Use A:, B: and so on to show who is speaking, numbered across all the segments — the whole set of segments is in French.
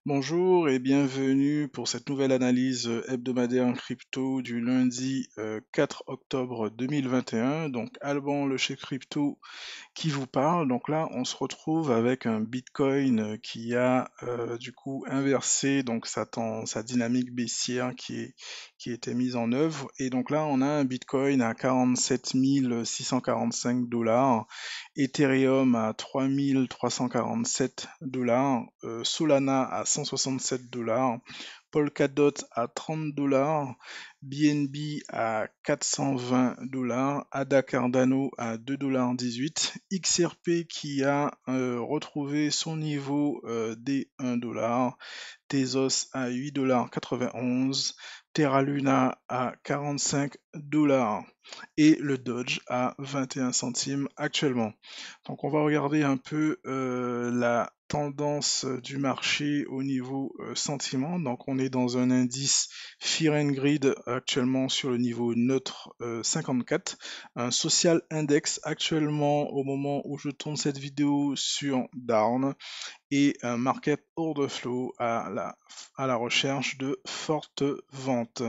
A: Bonjour et bienvenue pour cette nouvelle analyse hebdomadaire en crypto du lundi 4 octobre 2021. Donc Alban le chez Crypto qui vous parle. Donc là, on se retrouve avec un Bitcoin qui a du coup inversé donc sa dynamique baissière qui était mise en œuvre. Et donc là, on a un Bitcoin à 47 645 dollars, Ethereum à 3 347 dollars, Solana à 167 dollars, Polkadot à 30 dollars, BNB à 420 dollars, ADA Cardano à 2,18 $, XRP qui a retrouvé son niveau des 1 dollar, Tezos à 8,91 $, Terra Luna à 45 dollars et le Dodge à 21 centimes actuellement. Donc on va regarder un peu la tendance du marché au niveau sentiment. Donc on est dans un indice Fear and Greed actuellement sur le niveau neutre 54, un social index actuellement au moment où je tourne cette vidéo sur Down et un market order flow à la recherche de fortes ventes.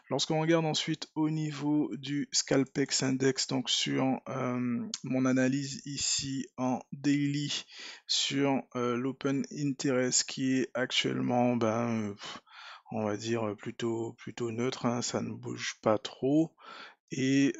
A: Lorsqu'on regarde ensuite au niveau du Scalpex Index, donc sur mon analyse ici en daily sur l'Open Interest qui est actuellement, on va dire plutôt neutre, hein, ça ne bouge pas trop. Et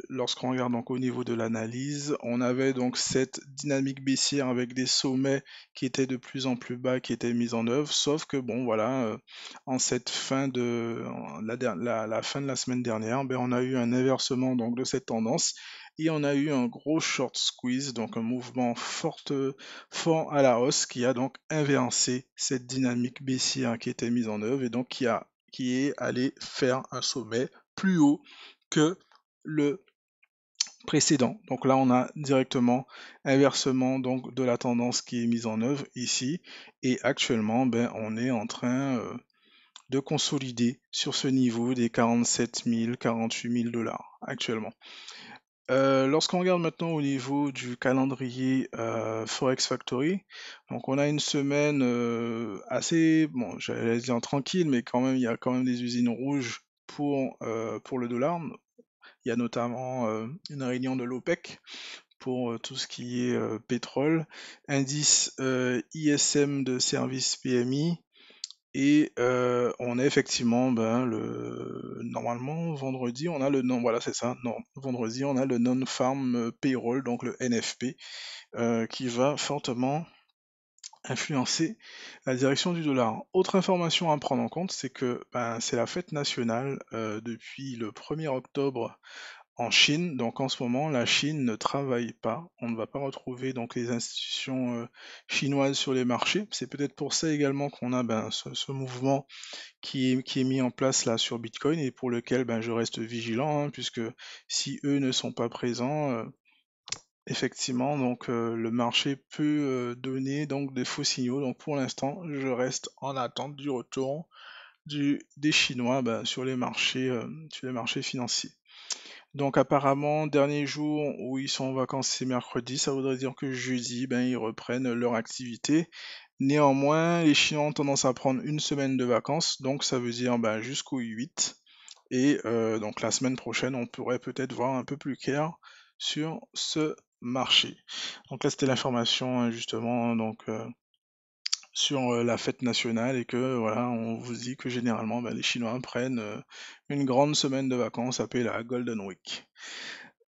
A: lorsqu'on regarde donc au niveau de l'analyse, on avait donc cette dynamique baissière avec des sommets qui étaient de plus en plus bas, qui étaient mis en œuvre, sauf que bon voilà, en cette fin de la fin de la semaine dernière, on a eu un inversement donc de cette tendance et on a eu un gros short squeeze, donc un mouvement fort à la hausse qui a donc inversé cette dynamique baissière qui était mise en œuvre et donc qui est allé faire un sommet plus haut que le précédent. Donc là, on a directement inversement donc de la tendance qui est mise en œuvre ici. Et actuellement, on est en train de consolider sur ce niveau des 47 000, 48 000 dollars actuellement. Lorsqu'on regarde maintenant au niveau du calendrier Forex Factory, donc on a une semaine assez, bon, j'allais dire tranquille, mais quand même, il y a quand même des usines rouges pour le dollar. Il y a notamment une réunion de l'OPEC pour tout ce qui est pétrole, indice ISM de service PMI, et on a effectivement normalement vendredi on a le non voilà c'est ça non vendredi on a le non-farm payroll donc le NFP qui va fortement influencer la direction du dollar. Autre information à prendre en compte, c'est que c'est la fête nationale depuis le 1er octobre en Chine. Donc en ce moment, la Chine ne travaille pas. On ne va pas retrouver donc les institutions chinoises sur les marchés. C'est peut-être pour ça également qu'on a ce mouvement qui est mis en place là sur Bitcoin et pour lequel je reste vigilant, hein, puisque si eux ne sont pas présents, effectivement, donc le marché peut donner donc des faux signaux. Donc pour l'instant, je reste en attente du retour des Chinois sur les marchés financiers. Donc apparemment, dernier jour où ils sont en vacances, c'est mercredi, ça voudrait dire que jeudi, ils reprennent leur activité. Néanmoins, les Chinois ont tendance à prendre une semaine de vacances, donc ça veut dire jusqu'au 8. Et donc la semaine prochaine, on pourrait peut-être voir un peu plus clair sur ce marché. Donc là, c'était l'information justement donc sur la fête nationale et que voilà, on vous dit que généralement les Chinois prennent une grande semaine de vacances appelée la Golden Week.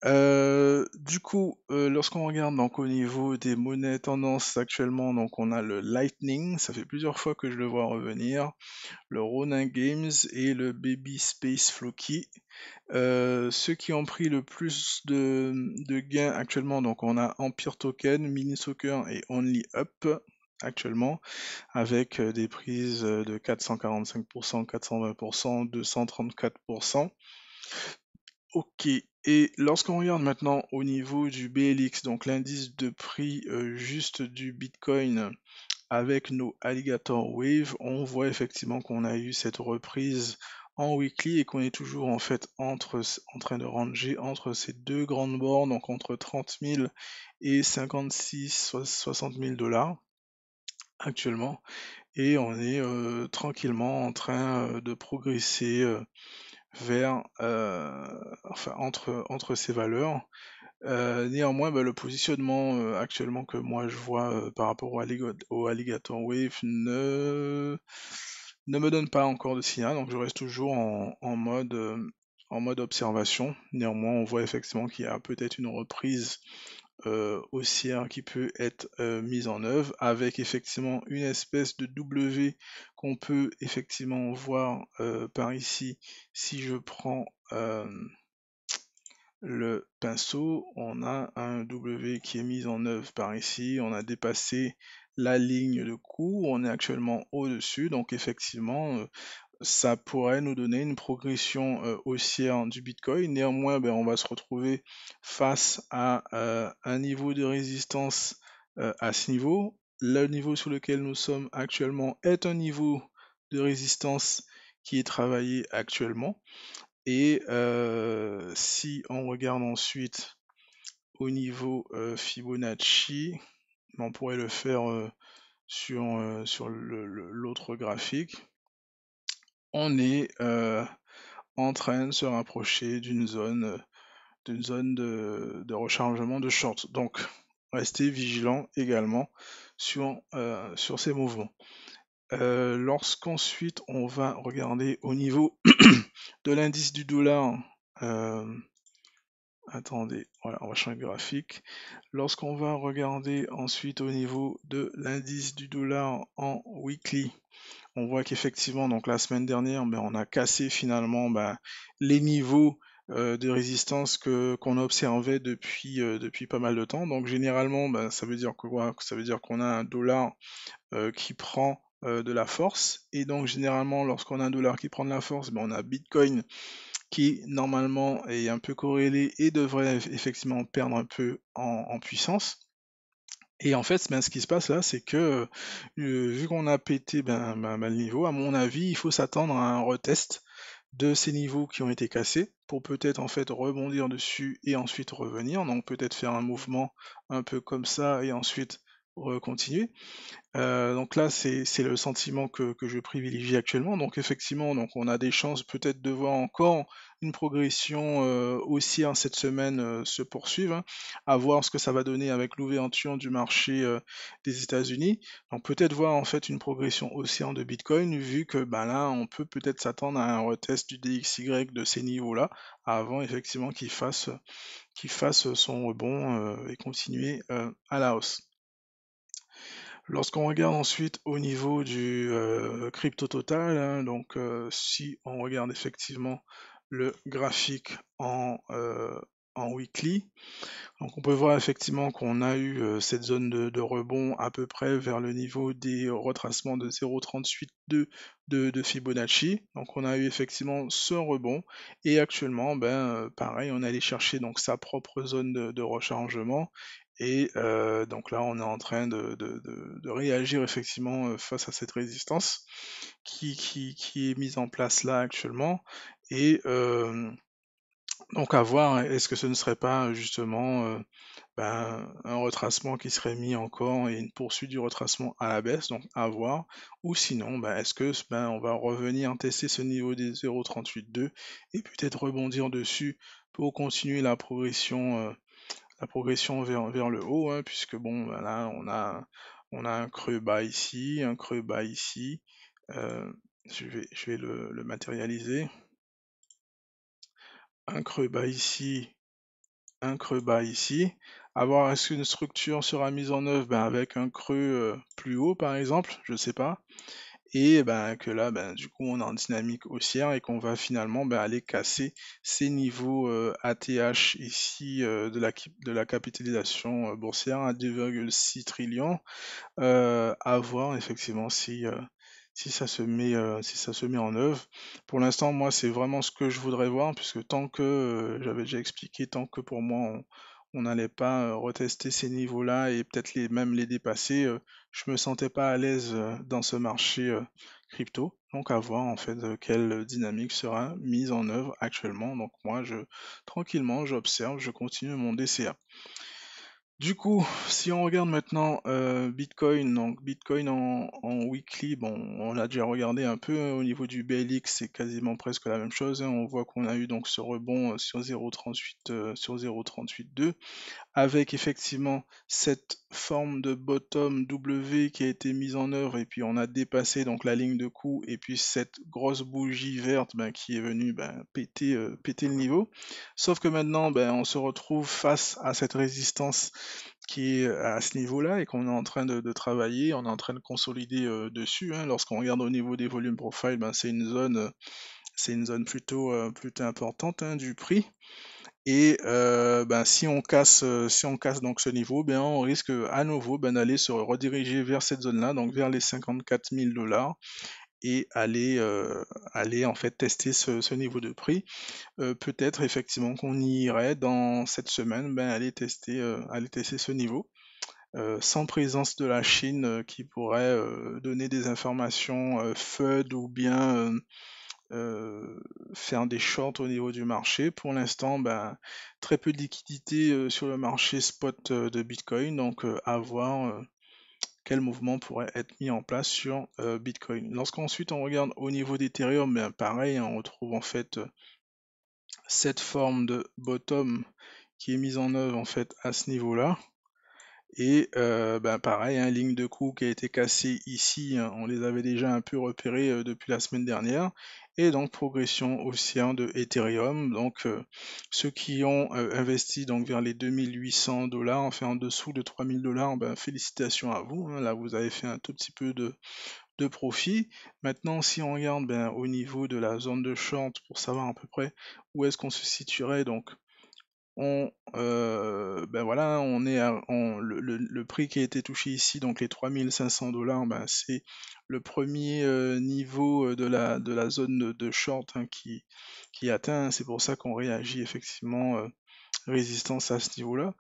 A: Du coup, lorsqu'on regarde donc au niveau des monnaies tendances actuellement, donc on a le Lightning, ça fait plusieurs fois que je le vois revenir, le Ronin Games et le Baby Space Floki. Ceux qui ont pris le plus de gains actuellement, donc on a Empire Token, Mini Soccer et Only Up actuellement, avec des prises de 445%, 420%, 234%. Ok, et lorsqu'on regarde maintenant au niveau du BLX, donc l'indice de prix juste du Bitcoin avec nos Alligator Wave, on voit effectivement qu'on a eu cette reprise en weekly et qu'on est toujours en fait en train de ranger entre ces deux grandes bornes, donc entre 30 000 et 56, 60 000 dollars. actuellement et on est tranquillement en train de progresser vers, enfin entre ces valeurs. Néanmoins, bah, le positionnement actuellement que moi je vois par rapport au Alligator Wave ne me donne pas encore de signal, donc je reste toujours en mode observation. Néanmoins, on voit effectivement qu'il y a peut-être une reprise haussière qui peut être mise en œuvre avec effectivement une espèce de W qu'on peut effectivement voir par ici. Si je prends le pinceau, on a un W qui est mis en œuvre par ici, on a dépassé la ligne de cours, on est actuellement au-dessus, donc effectivement, ça pourrait nous donner une progression haussière du Bitcoin. Néanmoins, ben, on va se retrouver face à un niveau de résistance à ce niveau. Le niveau sur lequel nous sommes actuellement est un niveau de résistance qui est travaillé actuellement. Et si on regarde ensuite au niveau Fibonacci, on pourrait le faire sur l'autre graphique, on est en train de se rapprocher d'une zone de rechargement de short. Donc, restez vigilant également sur ces mouvements. Lorsqu'ensuite on va regarder au niveau de l'indice du dollar, attendez, voilà, on va changer de graphique. Lorsqu'on va regarder ensuite au niveau de l'indice du dollar en weekly, on voit qu'effectivement, donc la semaine dernière, ben, on a cassé finalement ben, les niveaux de résistance qu'on observait depuis pas mal de temps. Donc généralement, ben, ça veut dire que quoi? Ça veut dire qu'on a un dollar qui prend de la force. Et donc généralement, lorsqu'on a un dollar qui prend de la force, ben, on a Bitcoin qui normalement est un peu corrélé et devrait effectivement perdre un peu en puissance. Et en fait, ben, ce qui se passe là, c'est que vu qu'on a pété le niveau, à mon avis, il faut s'attendre à un retest de ces niveaux qui ont été cassés pour peut-être en fait rebondir dessus et ensuite revenir. Donc peut-être faire un mouvement un peu comme ça et ensuite continuer. Donc là, c'est le sentiment que je privilégie actuellement. Donc effectivement, donc on a des chances peut-être de voir encore une progression haussière cette semaine se poursuivre, hein, à voir ce que ça va donner avec l'ouverture du marché des États-Unis. Donc peut-être voir en fait une progression haussière de Bitcoin, vu que ben là, on peut peut-être s'attendre à un retest du DXY de ces niveaux-là, avant effectivement qu'il fasse son rebond et continuer à la hausse. Lorsqu'on regarde ensuite au niveau du crypto total, hein, donc si on regarde effectivement le graphique en weekly, donc on peut voir effectivement qu'on a eu cette zone de rebond à peu près vers le niveau des retracements de 0,382 de Fibonacci. Donc on a eu effectivement ce rebond et actuellement, ben, pareil, on est allé chercher donc sa propre zone de rechargement. Et donc là, on est en train de réagir effectivement face à cette résistance qui est mise en place là actuellement. Et donc à voir, est-ce que ce ne serait pas justement ben, un retracement qui serait mis encore et une poursuite du retracement à la baisse, donc à voir. Ou sinon, ben, est-ce que ben, on va revenir tester ce niveau des 0,382 et peut-être rebondir dessus pour continuer la progression vers le haut, hein, puisque bon, ben là, on a un creux bas ici, un creux bas ici. Euh, je vais le matérialiser. Un creux bas ici, un creux bas ici. À voir est-ce qu'une structure sera mise en œuvre ben, avec un creux plus haut par exemple, je sais pas. Et ben, que là, ben, du coup, on est en dynamique haussière et qu'on va finalement ben, aller casser ces niveaux ATH ici de la capitalisation boursière à 2,6 trillions. À voir effectivement si ça se met en œuvre. Pour l'instant, moi, c'est vraiment ce que je voudrais voir, puisque tant que, j'avais déjà expliqué, tant que pour moi, on n'allait pas retester ces niveaux-là et peut-être même les dépasser, je me sentais pas à l'aise dans ce marché crypto. Donc à voir en fait quelle dynamique sera mise en œuvre actuellement. Donc moi, tranquillement, j'observe, je continue mon DCA. Du coup, si on regarde maintenant Bitcoin, donc Bitcoin en weekly, bon, on l'a déjà regardé un peu, hein, au niveau du BLX, c'est quasiment presque la même chose, hein. On voit qu'on a eu donc ce rebond sur 0,38 sur 0,382 avec effectivement cette forme de bottom W qui a été mise en œuvre et puis on a dépassé donc la ligne de coup et puis cette grosse bougie verte ben, qui est venue ben, péter le niveau. Sauf que maintenant ben, on se retrouve face à cette résistance qui est à ce niveau-là et qu'on est en train de travailler, on est en train de consolider dessus, hein. Lorsqu'on regarde au niveau des volumes profile, ben, c'est une zone plutôt importante, hein, du prix. Et ben, si on casse donc ce niveau, ben, on risque à nouveau ben, d'aller se rediriger vers cette zone-là, donc vers les 54 000 dollars, et aller en fait tester ce niveau de prix. Peut-être effectivement qu'on y irait dans cette semaine, ben, aller tester ce niveau. Sans présence de la Chine qui pourrait donner des informations FUD ou bien euh, faire des shorts au niveau du marché. Pour l'instant, ben, très peu de liquidité sur le marché spot de Bitcoin, donc à voir quel mouvement pourrait être mis en place sur Bitcoin. Lorsqu'ensuite on regarde au niveau d'Ethereum, ben, pareil, hein, on retrouve en fait cette forme de bottom qui est mise en œuvre en fait à ce niveau-là. Et ben pareil, hein, ligne de coup qui a été cassée ici, hein, on les avait déjà un peu repérés depuis la semaine dernière. Et donc progression haussière de Ethereum. Donc ceux qui ont investi donc vers les 2800 dollars, enfin en dessous de 3000 dollars, ben félicitations à vous, hein. Là vous avez fait un tout petit peu de profit. Maintenant si on regarde ben, au niveau de la zone de short pour savoir à peu près où est-ce qu'on se situerait, donc ben voilà, le prix qui a été touché ici, donc les 3500 dollars, ben c'est le premier niveau de la zone de short, hein, qui est atteint. C'est pour ça qu'on réagit effectivement résistance à ce niveau-là.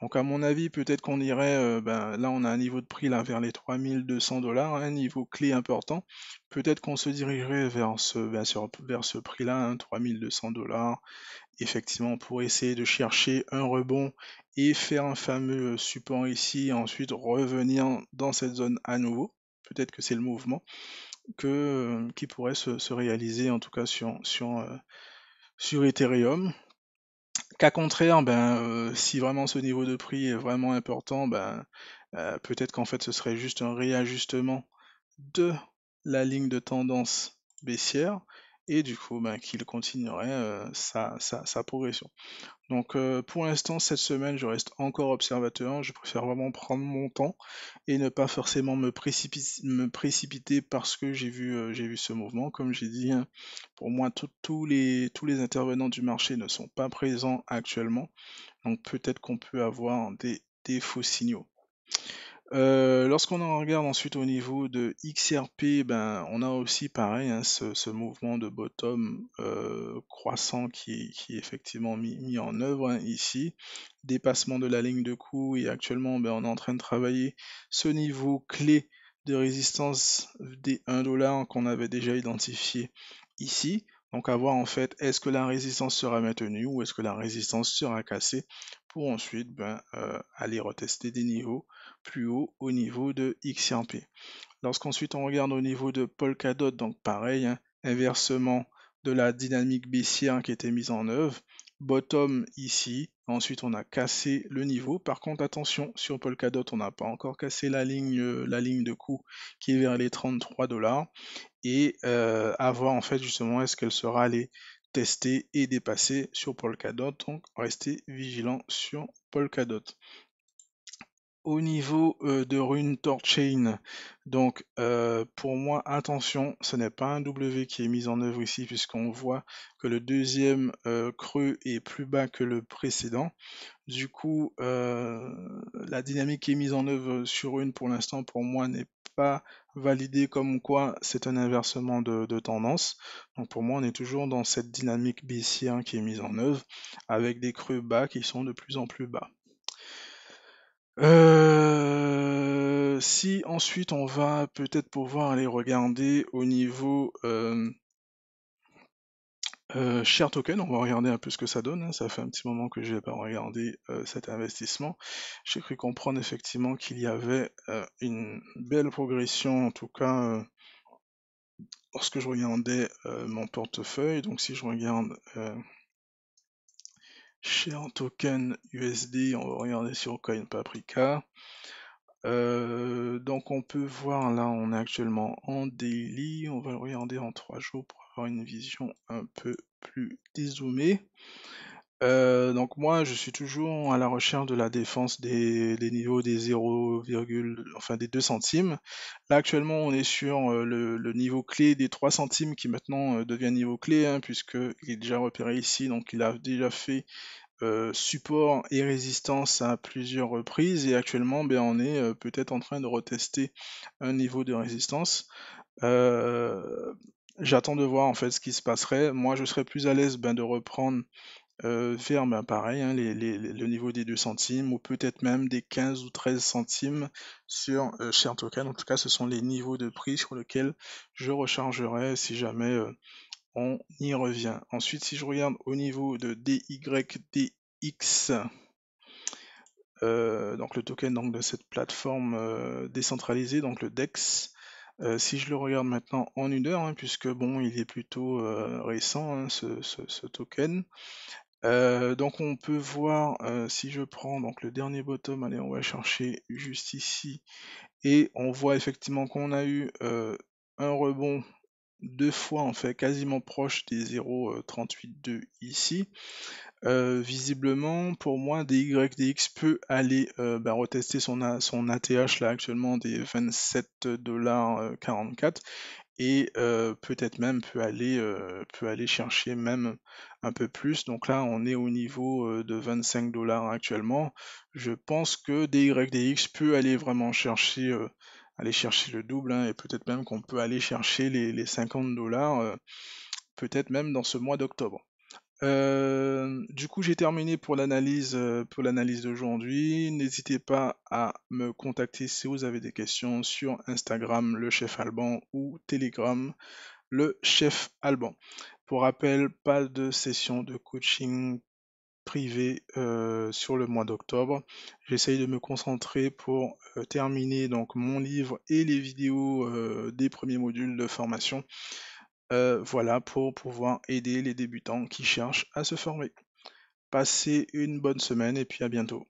A: Donc à mon avis, peut-être qu'on irait, ben, là on a un niveau de prix là vers les 3200 dollars, un niveau clé important. Peut-être qu'on se dirigerait vers vers ce prix-là, hein, 3200 dollars, effectivement, pour essayer de chercher un rebond et faire un fameux support ici, et ensuite revenir dans cette zone à nouveau. Peut-être que c'est le mouvement qui pourrait se réaliser, en tout cas sur Ethereum. Cas contraire, ben, si vraiment ce niveau de prix est vraiment important, ben, peut-être qu'en fait ce serait juste un réajustement de la ligne de tendance baissière et du coup ben, qu'il continuerait sa progression. Donc pour l'instant, cette semaine, je reste encore observateur. Je préfère vraiment prendre mon temps et ne pas forcément me précipiter parce que j'ai vu ce mouvement. Comme j'ai dit, hein, pour moi, tous les intervenants du marché ne sont pas présents actuellement. Donc peut-être qu'on peut avoir des faux signaux. Lorsqu'on en regarde ensuite au niveau de XRP, ben, on a aussi pareil, hein, ce mouvement de bottom croissant qui est effectivement mis en œuvre, hein, ici. Dépassement de la ligne de coût et actuellement ben, on est en train de travailler ce niveau clé de résistance des 1 dollar qu'on avait déjà identifié ici. Donc à voir en fait, est-ce que la résistance sera maintenue ou est-ce que la résistance sera cassée pour ensuite ben, aller retester des niveaux plus haut au niveau de XRP. Lorsqu'ensuite on regarde au niveau de Polkadot, donc pareil, hein, inversement de la dynamique baissière qui était mise en œuvre, bottom ici, ensuite on a cassé le niveau. Par contre attention, sur Polkadot on n'a pas encore cassé la ligne de coût qui est vers les 33 dollars et à voir en fait justement est-ce qu'elle sera allée tester et dépasser sur Polkadot, donc restez vigilant sur Polkadot. Au niveau de Rune Torchain, donc pour moi, attention, ce n'est pas un W qui est mis en œuvre ici, puisqu'on voit que le deuxième creux est plus bas que le précédent. Du coup, la dynamique qui est mise en œuvre sur Rune pour l'instant, pour moi, n'est pas validée comme quoi c'est un inversement de tendance. Donc pour moi, on est toujours dans cette dynamique baissière qui est mise en œuvre, avec des creux bas qui sont de plus en plus bas. Si ensuite on va peut-être pouvoir aller regarder au niveau Share Token, on va regarder un peu ce que ça donne, hein. Ça fait un petit moment que je n'ai pas regardé cet investissement. J'ai cru comprendre effectivement qu'il y avait une belle progression, en tout cas lorsque je regardais mon portefeuille. Donc si je regarde Share Token USD, on va regarder sur Coin Paprika. Donc on peut voir là, on est actuellement en daily. On va le regarder en 3 jours pour avoir une vision un peu plus dézoomée. Donc moi, je suis toujours à la recherche de la défense des niveaux des 0, enfin des 2 centimes. Là actuellement, on est sur le niveau clé des 3 centimes qui maintenant devient niveau clé, hein, puisqu'il est déjà repéré ici, donc il a déjà fait support et résistance à plusieurs reprises, et actuellement, ben, on est peut-être en train de retester un niveau de résistance. J'attends de voir en fait ce qui se passerait. Moi, je serais plus à l'aise de reprendre vers pareil, hein, le niveau des 2 centimes, ou peut-être même des 15 ou 13 centimes sur Share Token. En tout cas, ce sont les niveaux de prix sur lesquels je rechargerai si jamais on y revient. Ensuite, si je regarde au niveau de DYDX, donc le token donc, de cette plateforme décentralisée, donc le DEX, si je le regarde maintenant en une heure, hein, puisque bon, il est plutôt récent, hein, ce token. Donc on peut voir, si je prends donc le dernier bottom, allez, on va chercher juste ici, et on voit effectivement qu'on a eu un rebond 2 fois en fait quasiment proche des 0,382 ici. Visiblement, pour moi, DYDX peut aller retester son ATH là actuellement des 27,44 $, et peut-être même peut aller chercher même un peu plus. Donc là, on est au niveau de 25 $ actuellement. Je pense que DYDX peut aller vraiment chercher, aller chercher le double, hein, et peut-être même qu'on peut aller chercher les 50 $, peut-être même dans ce mois d'octobre. Du coup, j'ai terminé pour l'analyse d'aujourd'hui. N'hésitez pas à me contacter si vous avez des questions sur Instagram, le chef Alban, ou Telegram, le chef Alban. Pour rappel, pas de session de coaching privé sur le mois d'octobre. J'essaye de me concentrer pour terminer donc mon livre et les vidéos des premiers modules de formation. Voilà, pour pouvoir aider les débutants qui cherchent à se former. Passez une bonne semaine et puis à bientôt.